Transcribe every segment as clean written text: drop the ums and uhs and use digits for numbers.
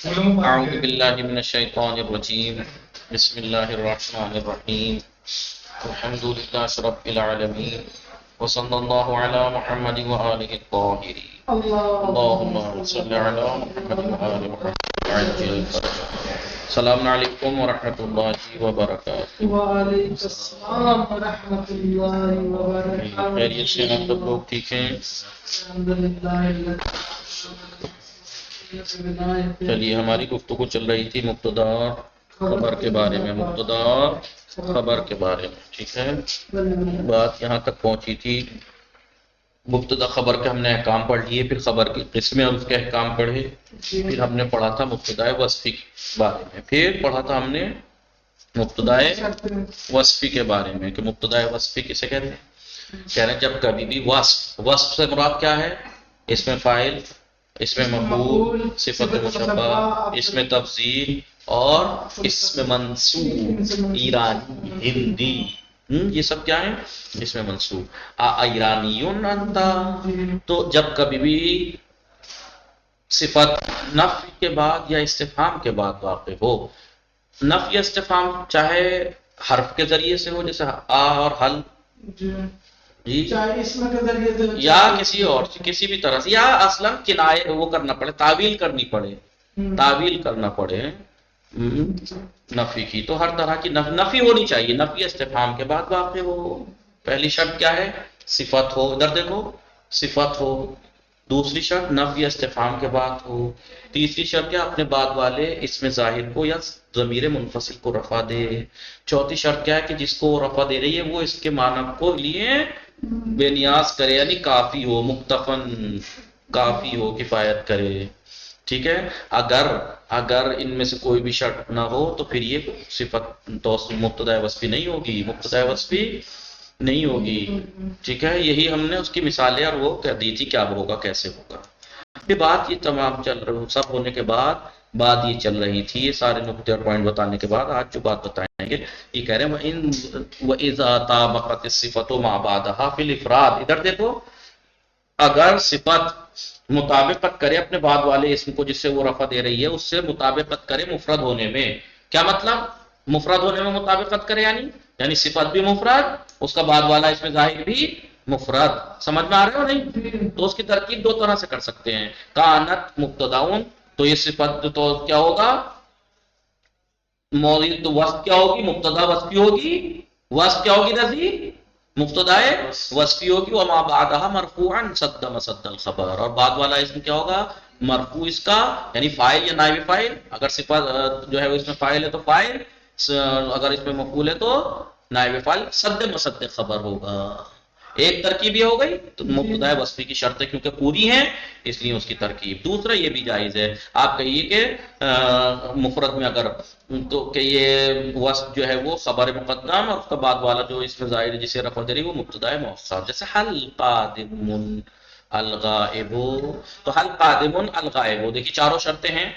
اعوذ باللہ من الشیطان الرجیم بسم اللہ الرحمن الرحیم الحمد للہ رب العالمین وصلی اللہ علی محمد وآلہ الطاہرین اللہم صلی علی محمد وآل محمد عجل فرجہ. السلام علیکم ورحمۃ اللہ وبرکاتہ. وعلیکم السلام ورحمۃ اللہ وبرکاتہ. خیریت سے ہیں سب لوگ؟ ٹھیک ہیں؟ الحمدللہ. چلیے، ہماری گفتگو چل رہی تھی مبتدا خبر کے بارے میں. مبتدا خبر کے بارے میں، ٹھیک ہے. بات یہاں تک پہنچی تھی. مبتدا خبر کے ہم نے احکام پڑھ لیے، پھر خبر کی قسمیں اور اس کے احکام پڑھے. پھر ہم نے پڑھا تھا مبتدا وصفی کے بارے میں. پھر پڑھا تھا ہم نے مبتدا وصفی کے بارے میں کہ مبتدا وصفی کسے کہتے ہیں. کہہ رہے ہیں جب کبھی بھی وصف سے مراد کیا ہے؟ اس میں فاعل، اس میں مفعول، صفت مشبہ، اس میں تفضیل اور اس میں منصوب. ایرانی، ہندی، یہ سب کیا ہے؟ اس میں منصوب. ایرانی انتا. تو جب کبھی بھی صفت نفی کے بعد یا استفہام کے بعد واقع ہو، نفی یا استفہام چاہے حرف کے ذریعے سے ہو جیسے آ اور حل، جی، چاہے اسم کے ذریعے سے یا کسی اور کسی بھی طرح سے، یا اصلا کنایہ وہ کرنا پڑے، تعویل کرنی پڑے، تعویل کرنا پڑے نفی کی. تو ہر طرح کی نفی ہونی چاہیے. نفی استفہام کے بعد واقع ہو. پہلی شرط کیا ہے؟ صفت ہو. ادھر دیکھو، صفت ہو. دوسری شرط نفی استفہام کے بعد ہو. تیسری شرط کیا؟ اپنے بعد والے اسم ظاہر کو یا ضمیر منفصل کو رفع دے. چوتھی شرط کیا ہے کہ جس کو رفع دے رہی ہے وہ اس کے معنی کو لیے بے نیاز کرے، یعنی کافی ہو، مکتفن، کافی ہو، کفایت کرے. ٹھیک ہے. اگر ان میں سے کوئی بھی شرط نہ ہو تو پھر یہ صفت مبتدا وصفی نہیں ہوگی، مبتدا وصفی نہیں ہوگی. ٹھیک ہے. یہی ہم نے اس کی مثالیں اور وہ کہہ دی تھی کیا ہوگا، کیسے ہوگا. یہ بات یہ تمام چل رہی، سب ہونے کے بعد بات یہ چل رہی تھی، یہ سارے نقطے اور پوائنٹ بتانے کے بعد آج جو بات بتائیں گے یہ کہہ رہے ہیں وَإِذَا طَابَقَتِ الصِّفَةُ مَا بَعْدَهَا فِي الْإِفْرَادِ. ادھر دیکھو، اگر صفت مطابقت کرے اپنے بعد والے اسم کو جس سے وہ رفع دے رہی ہے، اس سے مطابقت کرے مفرد ہونے میں. کیا مطلب؟ مفرد ہونے میں مطابقت کرے یعنی صفت بھی مفرد، اس کا بعد والا اسم ظاہر بھی مفرد. سمجھ میں آ رہے ہو نہیں؟ تو اس کی ترکیب دو طرح سے کر سکتے ہیں. کانت مبتداؤن، تو یہ صفت تو کیا ہوگا؟ موجود تو وصف کیا ہوگی؟ مبتدا وصفی ہوگی. وصف کیا ہوگی رضی؟ مبتدا وصفی ہوگی. وما بعدها مرفوعا صد مسد الخبر. اور بعد والا اسم کیا ہوگا؟ مرفوع اس کا، یعنی فاعل یا نائب فاعل. اگر صفت جو ہے وہ اس میں فاعل ہے تو فاعل، اگر اس میں مفعول ہے تو نائب فاعل. صد مسد خبر ہوگا. ایک ترکیب یہ ہو گئی. تو مبتدا وصفی کی شرطیں کیونکہ پوری ہیں اس لیے اس کی ترکیب. دوسرا یہ بھی جائز ہے، آپ کہیے کہ مفرد میں اگر تو کہ یہ وصف جو ہے وہ خبر مقدم اور اس کا بعد والا جو اس میں ظاہر جسے رفع دے رہی وہ مبتدا مؤخر. جیسے حل قادم الغائب، تو حل قادم الغائب، دیکھیے چاروں شرطیں ہیں.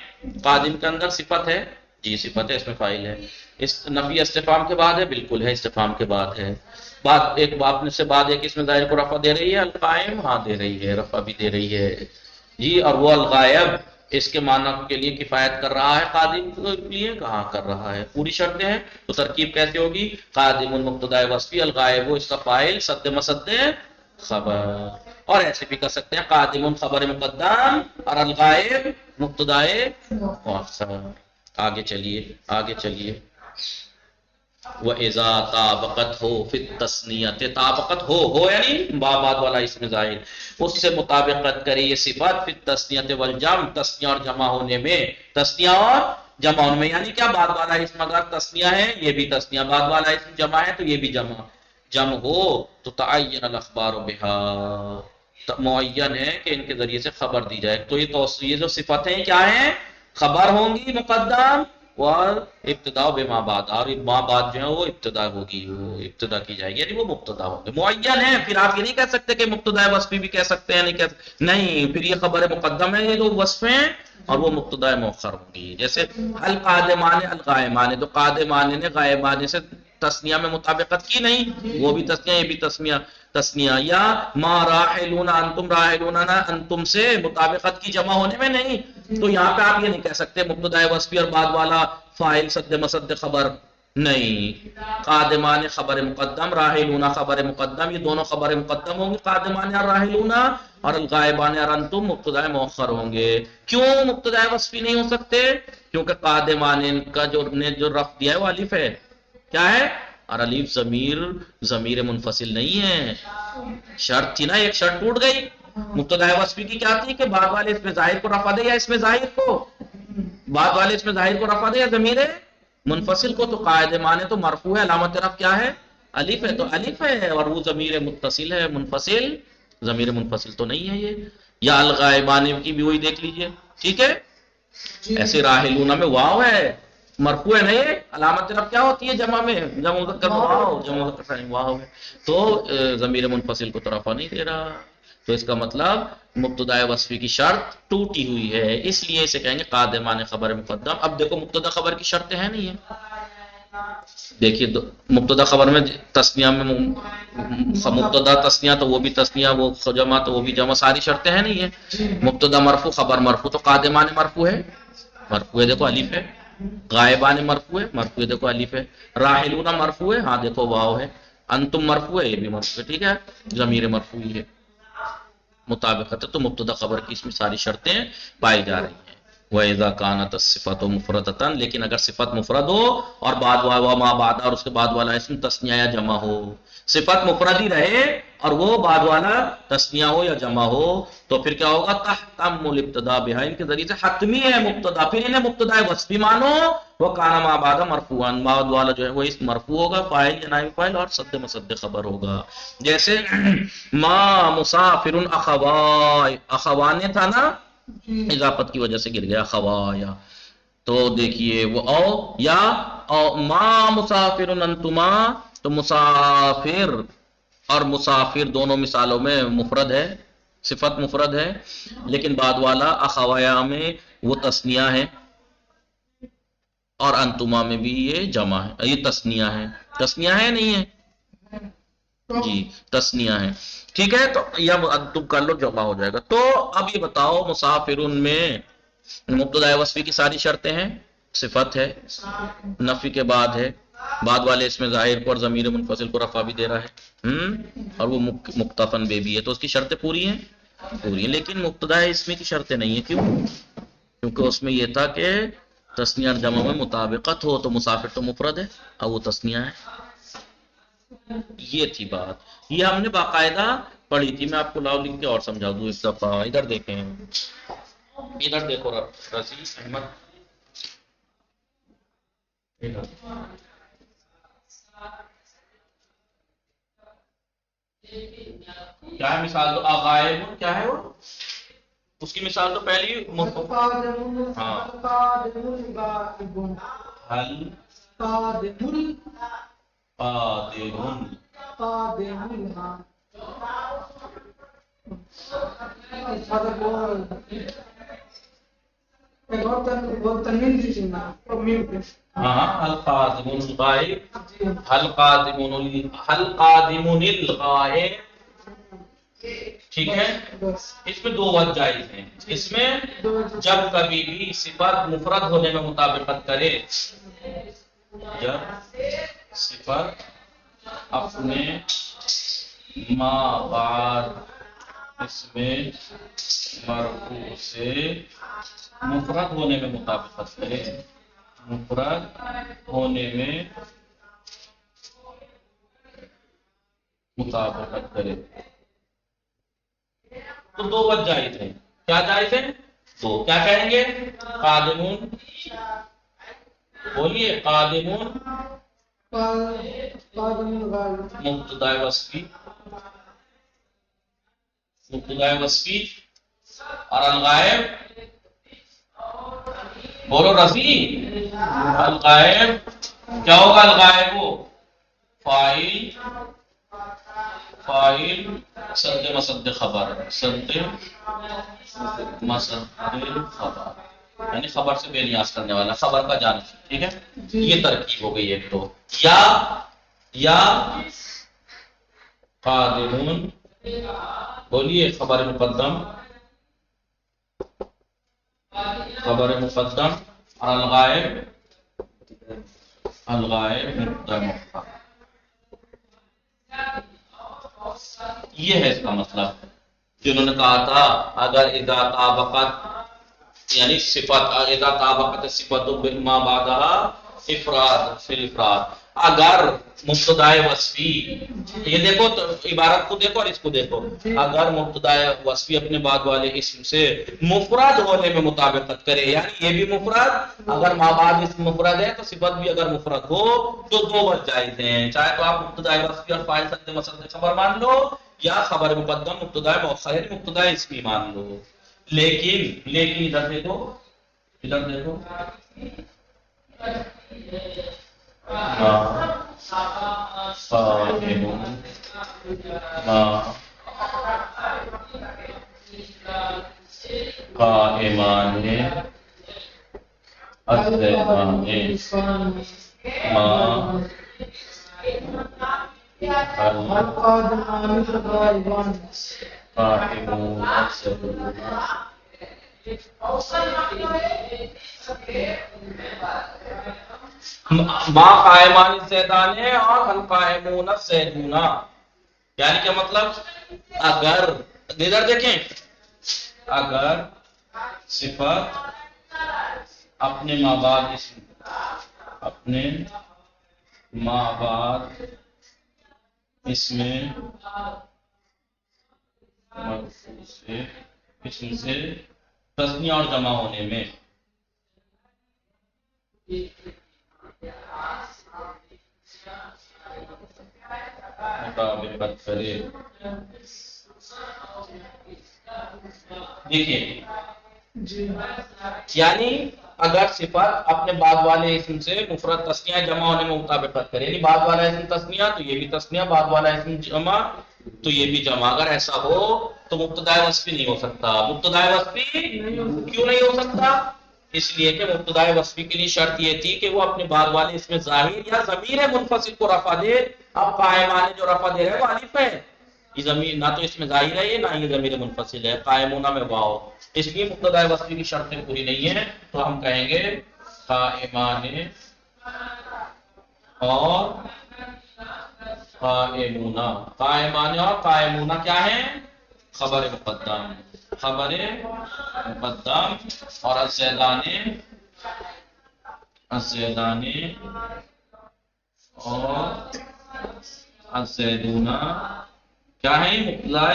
قادم کے اندر صفت ہے، جی صفت ہے، اس میں فاعل ہے. اس نفی استفہام کے بعد ہے، بالکل ہے، استفہام کے بعد ہے. بات ایک بات سے بعد ایک اس میں ظاہر کو رفع دے رہی ہے. القائم، ہاں دے رہی ہے، رفع بھی دے رہی ہے جی. اور وہ الغائب اس کے معنی کے لیے کفایت کر رہا ہے، قادم کے لیے کہاں کر رہا ہے. پوری شرطیں ہیں. تو ترکیب کیسے ہوگی؟ قادم مبتدا وصفی، الغائب اس کا فاعل، صد مسد خبر. اور ایسے بھی کر سکتے ہیں قادم خبر مقدم اور الغائب مبتدا مؤخر. آگے چلیے. وَإِذَا طَابَقَتْ ہو فِي التَّثْنِيَةِ، طابقت ہو یعنی بعد والا اسم ظاہر، اس سے مطابقت کرے یہ صفت فی التثنیۃ والجمع، تثنیہ اور جمع ہونے میں. تثنیہ اور جمع ہونے میں یعنی کیا؟ بعد والا اسم اگر تثنیہ ہے یہ بھی تثنیہ، بعد والا اسم جمع ہے تو یہ بھی جمع ہو. تو تعین الاخبار بها، معین ہے کہ ان کے ذریعے سے خبر دی جائے. تو یہ جو صفتیں کیا ہیں؟ خبر ہوں گی مقدم اور ابتدا بما بعد، اور ما بعد جو ہے وہ ابتدا ہوگی، وہ ابتدا کی جائے گی، یعنی وہ مبتدا ہوں گے. معین ہے. پھر آپ یہ نہیں کہہ سکتے کہ مبتدا وصفی بھی کہہ سکتے ہیں، نہیں، پھر یہ خبر مقدم ہے، یہ جو وصف ہیں اور وہ مبتدا مؤخر ہوں گی. جیسے القادمان الغائمان، تو قادمان نے غائبان سے تثنیہ میں مطابقت کی نہیں، وہ بھی تثنیہ، یہ بھی تثنیہ. یا ما راحلون انتم راحلون انتم سے مطابقت کی جمع ہونے میں نہیں، تو یہاں پہ آپ یہ نہیں کہہ سکتے مبتدا وصفی اور بعد والا فاعل صد مصد خبر نہیں. قادمان خبر مقدم، راحلون خبر مقدم، یہ دونوں خبر مقدم ہوں گے، قادمان اور راحلون، اور الغائبان اور انتم مبتدا مؤخر ہوں گے. کیوں مبتدا وصفی نہیں ہو سکتے؟ کیونکہ قادمان کا جو نے جو رفع دیا ہے وہ الف ہے. کیا ہے؟ اور الف ضمیر منفصل نہیں ہے. شرط تھی نا، ایک شرط ٹوٹ گئی. مبتدا وصفی کی کیا تھی کہ بعد والے اس میں ظاہر کو رفع دے یا اس میں ظاہر کو، بعد والے اس میں ظاہر کو رفع دے یا ضمیر منفصل کو. تو قاعدے مانے تو مرفوع ہے، علامت رفع کیا ہے؟ الف ہے، تو الف ہے، اور وہ ضمیر متصل ہے. منفصل ضمیر منفصل تو نہیں ہے یہ. یا الغائبان کی بھی وہی دیکھ لیجئے. ٹھیک ہے. ایسے راحلون میں واو ہے، مرفوع ہے نہیں، علامت رفع کیا ہوتی ہے جمع میں؟ جمع مذکر واو، جمع مذکر سالم واو ہے. تو ضمیر منفصل کو تو رفع نہیں دے رہا. تو اس کا مطلب مبتدا وصفی کی شرط ٹوٹی ہوئی ہے، اس لیے اسے کہیں گے قادمان خبر مقدم. اب دیکھو مبتدا خبر کی شرطیں ہیں نہیں ہے. دیکھیے مبتدا خبر میں تسنیہ میں مبتدا تسنیہ تو وہ بھی تسنیہ، وہ جمع تو وہ بھی جمع، ساری شرطیں ہیں نہیں ہے. مبتدا مرفوع خبر مرفوع، تو قادمان مرفوع ہے، مرفوع ہے دیکھو الف ہے. غائبان مرفوع ہے، مرفوع ہے دیکھو الف ہے. راحلون مرفوع ہے، ہاں دیکھو واو ہے. انتم مرفوع ہے، یہ بھی مرفوع ہے. ٹھیک ہے، ضمیر مرفوعی ہے، مطابقت ہے. تو مبتدا خبر کی اس میں ساری شرطیں پائی جا رہی ہیں. وَإِذَا كَانَتِ الصِّفَةُ مُفْرَدَةً، لیکن اگر صفت مفرد ہو اور بعد والا ما بعد اور اس کے بعد والا اسم تثنیہ یا جمع ہو. صفت مفرد ہی رہے اور وہ بعد والا تثنیہ ہو یا جمع ہو، تو پھر کیا ہوگا؟ تحتم الابتداء بها، ان کے ذریعے سے حتمی ہے مبتدا. پھر انہیں مبتدا وصفی مانو. وہ کان ما بعد مرفوعا، بعد والا جو ہے وہ اسم مرفوع ہوگا، فاعل یا نائب فاعل، اور صد مصد خبر ہوگا. جیسے ما مسافر اخوانے تھا نا، اضافت کی وجہ سے گر گیا خوایا. تو دیکھیے وہ او یا او ما مسافر انتما، تو مسافر اور مسافر دونوں مثالوں میں مفرد ہے، صفت مفرد ہے، لیکن بعد والا اخوایا میں وہ تثنیہ ہے اور انتما میں بھی یہ جمع ہے، یہ تثنیہ ہے. تثنیہ ہے نہیں ہے؟ جی تثنیہ ہے. ٹھیک ہے، تو یا تم کر لو جمع ہو جائے گا. تو اب یہ بتاؤ مسافرون میں مبتدا وصفی کی ساری شرطیں ہیں، صفت ہے، نفی کے بعد ہے، بعد والے اس میں ظاہر کو اور ضمیر منفصل کو رفع بھی دے رہا ہے، اور وہ مکتفن بے بھی ہے. تو اس کی شرطیں پوری ہیں، پوری ہیں. لیکن مبتدا اسمی کی شرطیں نہیں ہیں. کیوں؟ کیونکہ اس میں یہ تھا کہ تثنیہ اور جمع میں مطابقت ہو. تو مسافر تو مفرد ہے اور وہ تثنیہ ہے. یہ تھی بات، یہ ہم نے باقاعدہ پڑھی تھی. میں آپ کو لاؤ لکھ کے اور سمجھا دوں ایک دفعہ. ادھر دیکھیں، ادھر دیکھو رضی احمد، ادھر. کیا ہے مثال؟ تو غائب کیا ہے وہ، اس کی مثال تو پہلی ہاں حل قادمون الغائب. ٹھیک ہے، اس میں دو وجہ جائز ہیں. اس میں جب کبھی بھی صفت مفرد ہونے میں مطابقت کرے، جب صفت اپنے ما بعد اس میں مرفوع سے مفرد ہونے میں مطابقت کرے، مفرد ہونے میں مطابقت کرے، تو دو وجہ جائز ہیں. کیا جائز ہے؟ تو کیا کہیں گے؟ قادمون، بولیے قادمون مبتدا وصفی، مبتدا وصفی، اور الغائب، بولو رضی، الغائب کیا ہوگا؟ الغائب وہ فاعل، فاعل صد مصد خبر، صد مصد خبر، یعنی خبر سے بے نیاز کرنے والا، خبر کا جانشین. ٹھیک ہے، یہ ترکیب ہو گئی ایک. تو یا قادمون، بولیے خبر مقدم خبر مقدم اور الغائب مبتدا مؤخر. یہ ہے اس کا مطلب. جنہوں نے کہا تھا اگر اذا طابقت یعنی صفت اذا طابقت صفت ما بعدها افراد فی الافراد، اگر مبتدا وصفی، یہ دیکھو تو عبارت کو دیکھو اور اس کو دیکھو، اگر مبتدا وصفی اپنے بعد والے اسم سے مفرد ہونے میں مطابقت کرے، یعنی یہ بھی مفرد، اگر ما بعد اسم مفرد ہے تو صفت بھی اگر مفرد ہو تو دو وجہ جائز ہیں، چاہے تو آپ مبتدا وصفی اور فاعل سد مسد خبر مان لو یا خبر مقدم مبتدا مؤخر مبتدا اسمی مان لو. لیکن ادھر دیکھو قائمان الزیدان ما قائمان الزیدان اور القائمون الزیدون، یعنی کہ مطلب اگر ادھر دیکھیں، اگر صفت اپنے ما بعد اسم اپنے ما بعد اس میں اسم سے تثنیہ اور جمع ہونے میں مطابقت کرے. دیکھیے یعنی اگر صفت اپنے بعد والے اسم سے مفرد تثنیہ جمع ہونے میں مطابقت کرے، یعنی بعد والا اسم تثنیہ تو یہ بھی تثنیہ، بعد والا اسم جمع تو یہ بھی جمع، اگر ایسا ہو تو مبتدا وصفی نہیں ہو سکتا. مبتدا وصفی کیوں نہیں ہو سکتا؟ اس لیے کہ مبتدا وصفی کے لیے شرط یہ تھی کہ وہ اپنے بعد والے اسم ظاہر یا ضمیر منفصل کو رفع دے. اب قائمان جو رفع دے رہے ہیں وہ الف ہے، یہ ضمیر نہ تو اس میں ظاہر ہے نہ یہ ضمیر منفصل ہے، قائمون میں واو، اس لیے مبتدا وصفی کی شرطیں پوری نہیں ہیں. تو ہم کہیں گے قائمان اور قائمون. قائمان اور قائمون کیا ہیں؟ خبر مقدم اور الزیدان اور الزیدون کیا ہے؟ مبتدا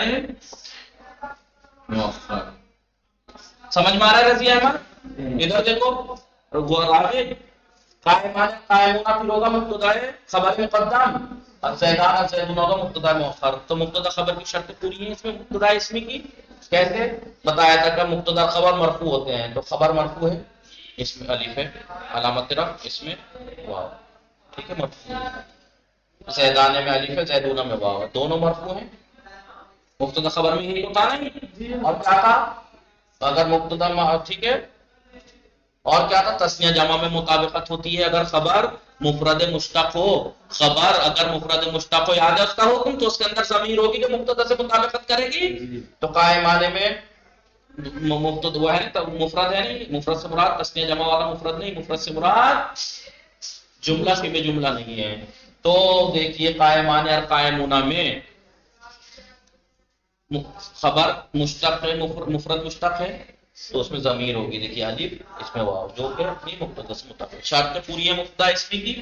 مؤخر. سمجھ میں آ رہا ہے رضی احمد؟ ادھر دیکھو راغب قائمان قائمون پھر ہوگا مبتدا خبر مقدم، الزیدان الزیدون ہوگا مبتدا مؤخر. تو مبتدا خبر کی شرط پوری ہے اس میں مبتدا اسمی کی. کیسے بتایا تھا کہ مبتدا خبر مرفوع ہوتے ہیں، تو خبر مرفوع ہے اس میں الف ہے علامت رفع، اس میں واو، ٹھیک ہے مرفوع. زیدان میں الف ہے زیدون میں واو، دونوں مرفوع ہیں. مبتدا خبر میں یہی ہوتا نہیں. اور کیا تھا اگر مبتدا ٹھیک ہے، اور کیا تھا تثنیہ جمع میں مطابقت ہوتی ہے اگر خبر مفرد مشتق ہو. خبر اگر مفرد مشتق ہو، یاد ہے اس کا حکم، تو اس کے اندر ضمیر ہوگی جو مبتدا سے مطابقت کرے گی. تو قائمان میں مبتدا وہ ہے تو مفرد ہے نہیں، مفرد سے مراد تثنیہ جمع والا مفرد نہیں، مفرد سے مراد جملہ سے بے جملہ نہیں ہے. تو دیکھیے قائمان اور قائمون میں خبر مشتق ہے، مفرد مشتق ہے تو اس میں ضمیر ہوگی، دیکھیے الف، اس میں واو، جو کہ اپنی مبتدا سے مطابق. شرطیں پوری ہیں مبتدا اسمی کی،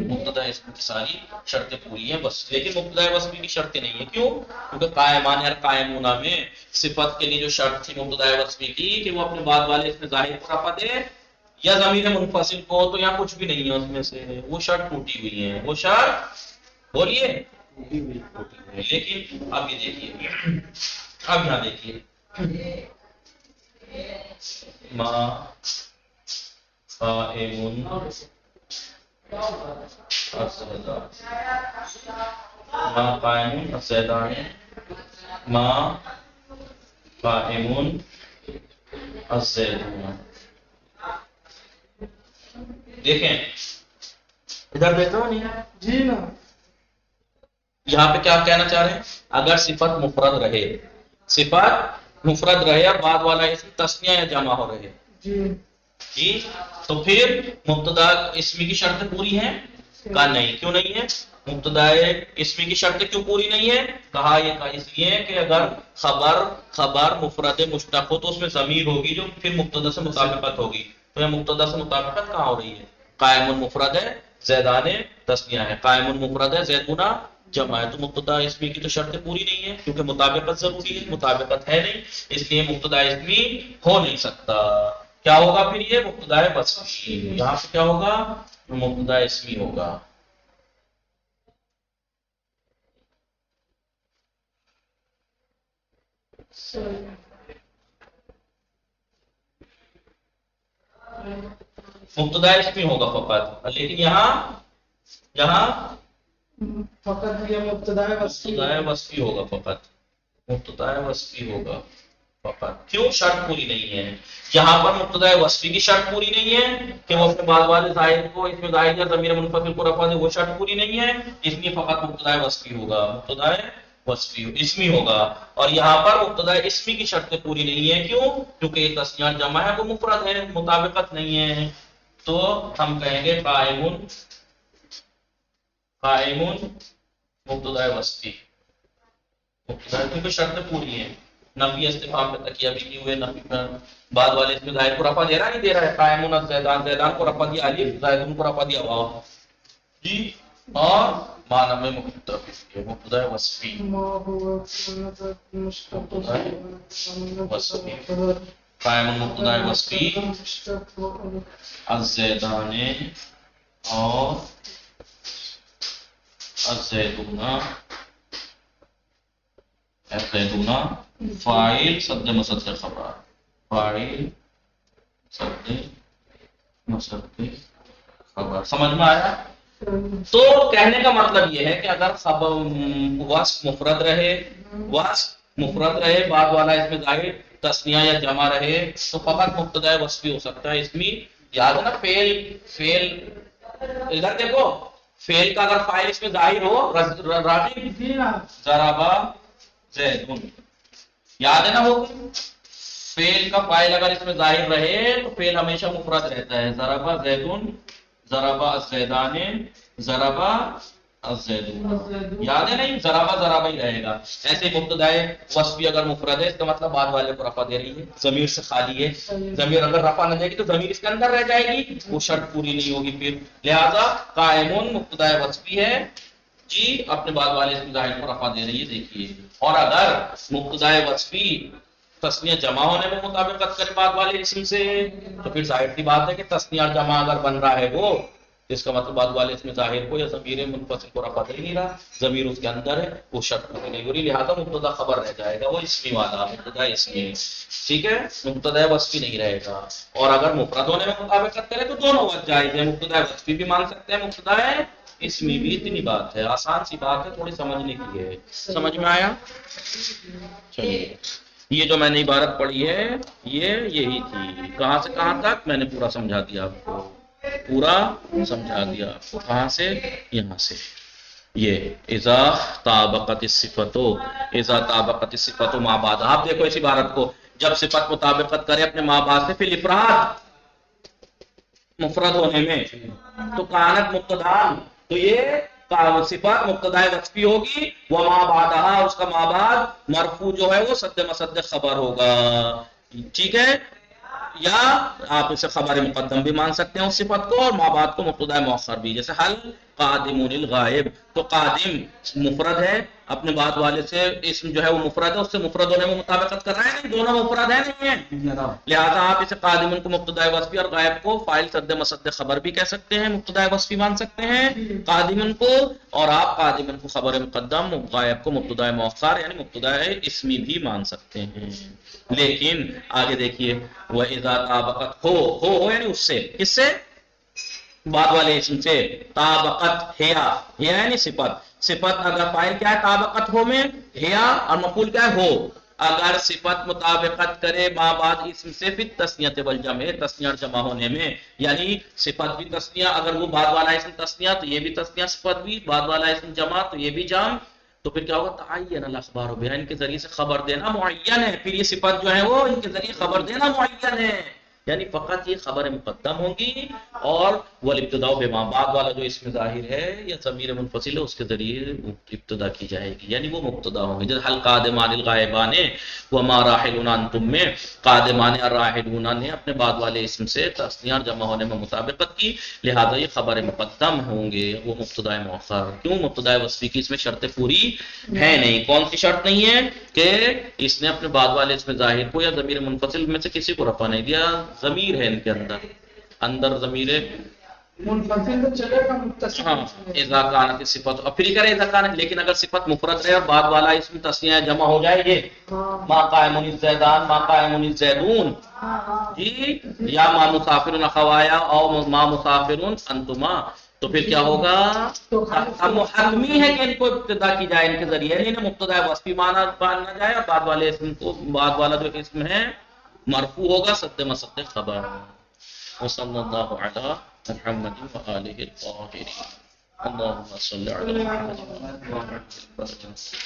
مبتدا اسمی کی ساری شرطیں پوری ہیں بس. لیکن مبتدا وصفی کی شرطیں نہیں ہیں. کیوں؟ کیونکہ قائمان اور قائمون میں صفت کے لیے جو شرط تھی مبتدا وصفی کی کہ وہ اپنے بعد والے اس میں ظاہر کو رفع دے یا ضمیر منفصل کو، تو یہاں کچھ بھی نہیں ہے اس میں سے، وہ شرط ٹوٹی ہوئی ہے. وہ شرط بولیے. لیکن اب یہ دیکھیے، اب یہاں دیکھیے ما قائم الزیدان ما قائم الزیدون. دیکھیں ادھر دیکھو نہیں جی نا، یہاں پہ کیا کہنا چاہ رہے ہیں؟ اگر صفت مفرد رہے اور بعد والا اسم تثنیہ یا جمع ہو رہے جی تو پھر مبتدا اسمی کی شرطیں پوری ہیں؟ کہا نہیں. کیوں نہیں ہے؟ مبتدا اسمی کی شرطیں کیوں پوری نہیں ہے؟ کہا یہ اس لیے کہ اگر خبر مفرد مشتق ہو تو اس میں ضمیر ہوگی جو پھر مبتدا سے مطابقت ہوگی. تو یہ مبتدا سے مطابقت کہاں ہو رہی ہے؟ قائم مفرد ہے، زیدان تثنیہ ہے. قائم مفرد ہے، زیدنا جمع ہے. تو مبتدا اسمی کی تو شرطیں پوری نہیں ہے کیونکہ مطابقت ضروری ہے. مطابقت ہے نہیں، اس لیے مبتدا اسمی ہو نہیں سکتا. کیا ہوگا پھر؟ یہ مبتدا وصفی. یہاں پہ کیا ہوگا؟ مبتدا اسمی ہوگا. مبتدا اسمی ہوگا فقط. لیکن یہاں فقط یہ مبتدا وصفی ہوگا فقط. مبتدا وصفی ہوگا فقط. کیوں؟ شرط پوری نہیں ہے. یہاں پر مبتدا وصفی کی شرط پوری نہیں ہے کہ وہ اپنے بعد والے زائد کو اس میں زائد یا ضمیر منفصل کو رفع دے، وہ شرط پوری نہیں ہے. اس لیے فقط مبتدا وصفی ہوگا. مبتدا وصفی اسمی ہوگا. اور یہاں پر مبتدا اسمی کی شرطیں پوری نہیں ہے. کیوں؟ کیونکہ یہ تثنیہ جمع ہے، وہ مفرد ہے، مطابقت نہیں ہے. تو ہم کہیں گے قائم مبتدا وصفی. مبتدا کیونکہ شرطیں پوری ہیں. نفی استفہام پہ تکیہ بھی کیے ہوئے، نفی پر بعد والے اس میں زائد کو رفع دے رہا نہیں دے رہا ہے. قائم الزیدان، زیدان کو رفع دیا الف، زائدون کو رفع دیا واو. جی اور معنی میں مبتدا وصفی. قائم مبتدا وصفی الزیدان اور الزیدون فاعل صد مصدر خبر. فاعل صد مصدر خبر. سمجھ میں آیا؟ تو کہنے کا مطلب یہ ہے کہ اگر وصف مفرد رہے بعد والا اس میں ظاہر تثنیہ یا جمع رہے تو فقط مبتدا وصفی ہو سکتا ہے. اسمی یاد ہے نا؟ فعل ادھر دیکھو، فعل کا اگر فاعل اس میں ظاہر ہو، راغب ضربا زیدون، یاد ہے نا؟ وہ فعل کا فاعل اگر اس میں ظاہر رہے تو فعل ہمیشہ مفرد رہتا ہے. ضربا زیدون، ضربا الزیدان، ضربا الزیدون. یاد ہے نہیں؟ ضربا ہی رہے گا. ایسے مبتدا وصفی اگر مفرد ہے اس کا مطلب بعد والے کو رفع دے رہی ہے، ضمیر سے خالی ہے. ضمیر اگر رفع نہ دے گی تو ضمیر اس کے اندر رہ جائے گی، وہ شرط پوری نہیں ہوگی پھر. لہذا قائمون مبتدا وصفی ہے جی، اپنے بعد والے اس ظاہر کو رفع دے رہی ہے. دیکھیے، اور اگر مبتدا وصفی تثنیہ جمع ہونے میں مطابقت کرے بعد والے اسم سے تو پھر ظاہر سی بات ہے کہ تثنیہ جمع اگر بن رہا ہے وہ، اس کا مطلب بعد والے اسم ظاہر کو یا ضمیر منفصل کو رفع دے نہیں رہا، ضمیر اس کے اندر ہے، وہ شرط پوری نہیں ہو رہی. لہذا مبتدا خبر رہ جائے گا، وہ اسمی والا مبتدا اسمی. ٹھیک ہے، مبتدا وصفی نہیں رہے گا. اور اگر مفرد ہونے میں مطابقت کرے تو دونوں وجہ جائز ہے. مبتدا وصفی بھی مان سکتے ہیں، مبتدا اسمی بھی. اتنی بات ہے، آسان سی بات ہے، تھوڑی سمجھنے کی ہے. سمجھ میں آیا؟ چلیے، یہ جو میں نے عبارت پڑھی ہے یہ یہی تھی. کہاں سے کہاں تک میں نے پورا سمجھا دیا آپ کو، پورا سمجھا دیا آپ کو. کہاں سے؟ یہاں سے. یہ اذا طابقت الصفۃ ما بعد. آپ دیکھو اس عبارت کو، جب صفت مطابقت کرے اپنے ما بعد سے پھر افراد مفرد ہونے میں تو کانت مبتدا، تو یہ صفات مبتدا وصفی ہوگی. وما بعدہا، اس کا ما بعد مرفوع جو ہے وہ صد مصدر خبر ہوگا. ٹھیک ہے، یا آپ اسے خبر مقدم بھی مان سکتے ہیں اس صفت کو، اور ما بعد کو مبتدا مؤخر بھی. جیسے حل قادمون الغائب، تو قادم مفرد ہے، اپنے بعد والے سے اسم جو ہے وہ مفرد ہے، اس سے مفرد ہونے میں مطابقت کر رہا ہے نہیں، دونوں مفرد ہے نہیں ہے. لہذا آپ اسے قادمون کو مبتدا وصفی اور غائب کو فاعل صد مصدر خبر بھی کہہ سکتے ہیں، مبتدا وصفی مان سکتے ہیں قادمون کو، اور آپ قادمون کو خبر مقدم، غائب کو مبتدا مؤخر یعنی مبتدا اسمی بھی مان سکتے ہیں. لیکن آگے دیکھیے، وَإِذَا طَابَقَتْ ہو یعنی اس سے، کس سے؟ بعد والے اسم سے. طابقت ہیا یعنی صفت اگر فاعل کیا ہے طابقت ہو میں ہیا، اور مفعول کیا ہے ہو. اگر صفت مطابقت کرے ما بعد اسم سے پھر تثنیت والجمع، تثنیہ اور جمع ہونے میں، یعنی صفت بھی تثنیہ، اگر وہ بعد والا اسم تثنیہ تو یہ بھی تثنیہ، صفت بھی بعد والا اسم جمع تو یہ بھی جمع، تو پھر کیا ہوگا؟ تعین الاخبار بها، ان کے ذریعے سے خبر دینا معین ہے. پھر یہ صفت جو ہے وہ ان کے ذریعے خبر دینا معین ہے. یعنی فقط یہ خبر مقدم ہوگی، اور والابتداء بما بعد والا جو اس میں ظاہر ہے یا ضمیر منفصل ہے اس کے ذریعے ابتدا کی جائے گی، یعنی وہ مبتدا ہوں گے. جیسے حل قادمان الغائبان وما راحلون انتم میں قادمان الراحلون نے اپنے بعد والے اسم سے تثنیہ اور جمع ہونے میں مطابقت کی، لہذا یہ خبر مقدم ہوں گے، وہ مبتدا مؤخر. کیوں؟ مبتدا وصفی کی اس میں شرط پوری ہے نہیں. کون سی شرط نہیں ہے؟ کہ اس نے اپنے بعد والے اسم ظاہر کو یا ضمیر منفصل میں سے کسی کو رفع نہیں دیا. ضمیر ہے ان کے اندر ضمیر منفصل تو چلے گا، متصل ہاں اذا کانت صفت، اور پھر کرے اذا کانت، لیکن اگر صفت مفرد رہے اور بعد والا اسم تثنیہ جمع ہو جائے گے، ما قائم الزیدان، ما قائم الزیدون، جی، یا ما مسافر اخوایا او ما مسافر انتما، تو پھر کیا ہوگا؟ اب حتمی ہے کہ ان کو ابتدا کی جائے ان کے ذریعے، انہیں مبتدا وصفی مانا جائے اور بعد والے اسم کو، بعد والا جو اسم ہے مرفوع ہوگا صد مسد خبر. وصلی اللہ علی محمد وآلہ الطاہرین. اللهم صل على محمد وعلى آل محمد.